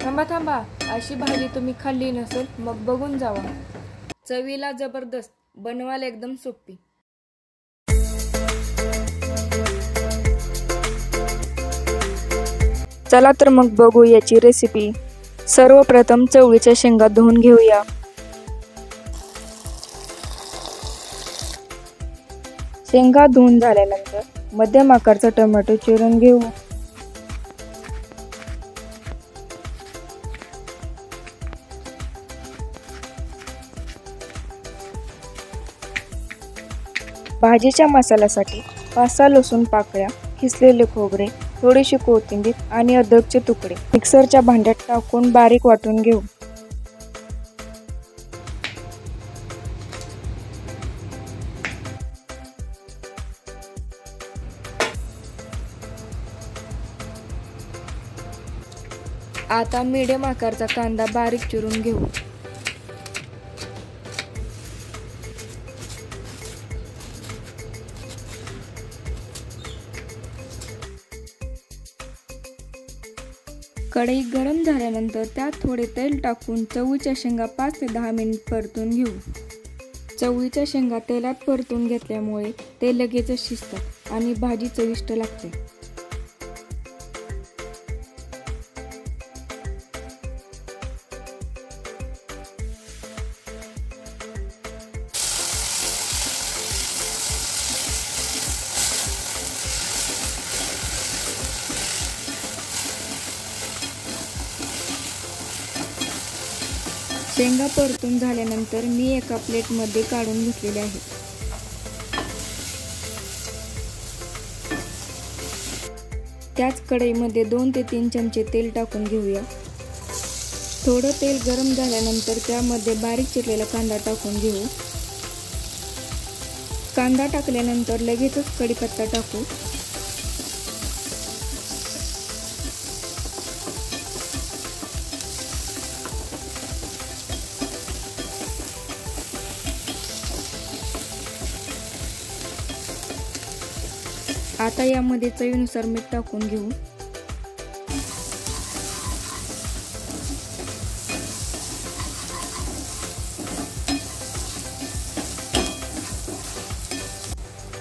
थांबा थांबा, अशी भाजी तुम्ही खाल्ली नसेल मग बघून जावा. चवीला जबरदस्त, बनवायला एकदम सोपी. चला तर मग बघू याची रेसिपी. सर्वप्रथम चवळीच्या शेंगा धुवून घेऊया. शेंगा धुवून झाल्यानंतर मध्यम आकारचा टोमॅटो चिरून घेऊ. भाजीच्या मसाल्यासाठी 5-6 लसूण पाकळ्या, किसलेले खोबरे, थोडीशी कोथिंबीर आणि अद्रकचे तुकडे मिक्सरच्या भांड्यात टाकून बारीक वाटून घेऊ. आता मीडियम आकारचा कांदा बारीक चिरून घेऊ. कढई गरम झाल्यानंतर त्यात थोडे तेल टाकून चवळीच्या शेंगा 5 ते 10 मिनिट परतून घेऊ. चवळीच्या शेंगा तेलात परतून घेतल्यामुळे ते लगेच शिजतात आणि भाजी चविष्ट लागते. शेंगा परतून झाल्यानंतर मी एका प्लेटमध्ये काढून घेतलेले आहे. त्याच कढईमध्ये 2 ते 3 चमचे तेल टाकून घेऊया. थोडं तेल गरम झाल्यानंतर त्यामध्ये बारीक चिरलेला कांदा टाकून घेऊ. कांदा टाकल्यानंतर लगेचच कढीपत्ता टाकू. आता यामध्ये चवीनुसार मीठ टाकून घेऊ.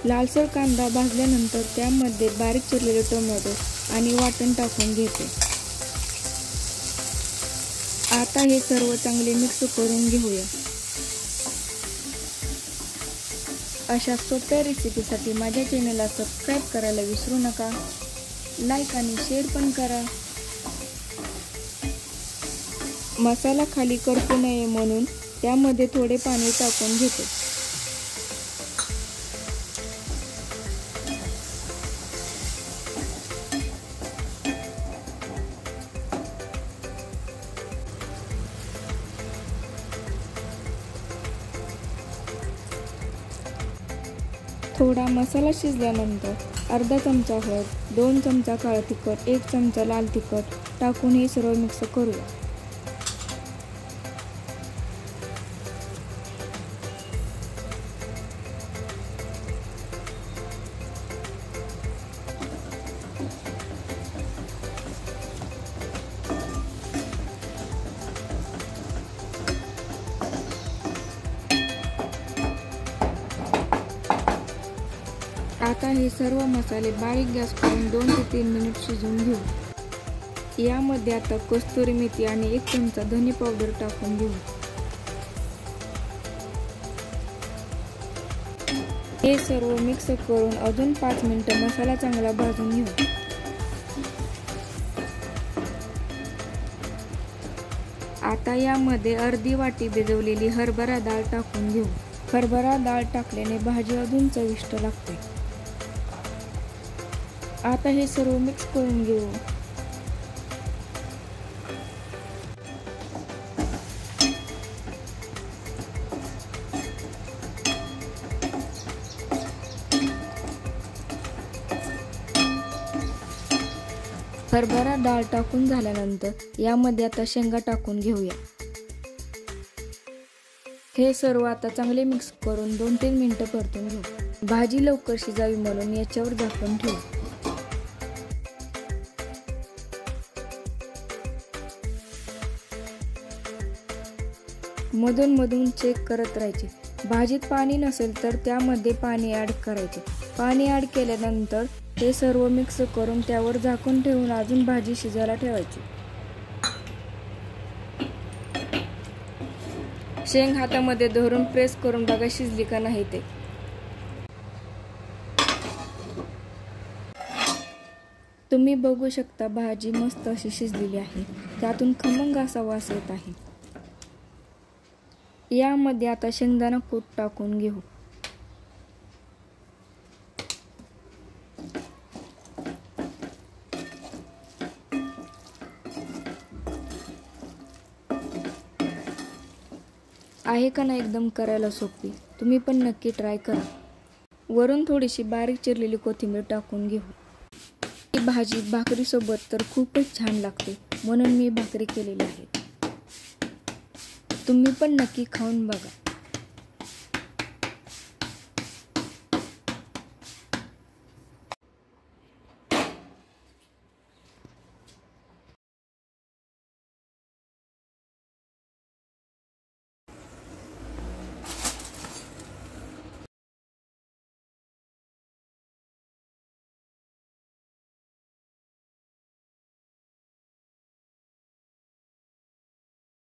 लालसर कांदा भाजल्यानंतर त्यामध्ये बारीक चिरलेले टोमॅटो आणि वाटण टाकून घेते. आता हे सर्व चांगले मिक्स करून घेऊया. अशा सोप्या रेसिपीसाठी माझ्या चॅनलला सबस्क्राईब करायला विसरू नका. लाईक आणि शेअर पण करा. मसाला खाली करपू नये म्हणून त्यामध्ये थोडे पाणी टाकून घेते. थोडा मसाला शिजल्यानंतर अर्धा चमचा हळद, 2 चमचा काळं तिखट, 1 चमचा लाल तिखट टाकून हे सर्व मिक्स करूया. आता हे सर्व मसाले बारीक गॅस करून 2 ते 3 मिनिट शिजवून घेऊ. यामध्ये आता कस्तुरी मेथी आणि 1 चमचा धने पावडर टाकून घेऊ. हे सर्व मिक्स करून अजून 5 मिनिटं मसाला चांगला भाजून घेऊ. आता यामध्ये अर्धी वाटी भिजवलेली हरभरा डाळ टाकून घेऊ. हरभरा डाळ टाकल्याने भाजी अजून चविष्ट लागते. आता हे सर्व मिक्स करून घेऊ. हरभरा डाळ टाकून झाल्यानंतर यामध्ये आता शेंगा टाकून घेऊया. हे सर्व आता चांगले मिक्स करून 2-3 मिनिटं परतून घेऊ. भाजी लवकर शिजावी म्हणून याच्यावर झाकण ठेवू. मधून मधून चेक करत राहायचे. भाजीत पाणी नसेल तर त्यामध्ये पाणी ॲड करायचे. पाणी ॲड केल्यानंतर ते सर्व मिक्स करून त्यावर झाकून ठेवून अजून भाजी शिजायला ठेवायची. शेंग हातामध्ये धरून प्रेस करून बघा शिजली का नाही ते. तुम्ही बघू शकता भाजी मस्त अशी शिजलेली आहे. त्यातून खमंग असा वास येत आहे. यामध्ये आता शेंगदाणा कूट टाकून घेऊ. आहे का नाही एकदम करायला सोपी. तुम्ही पण नक्की ट्राय करा. वरून थोडीशी बारीक चिरलेली कोथिंबीर टाकून घेऊ. ही भाजी भाकरीसोबत तर खूपच छान लागते, म्हणून मी भाकरी केलेली आहे. तुम्ही पण नक्की खाऊन बघा.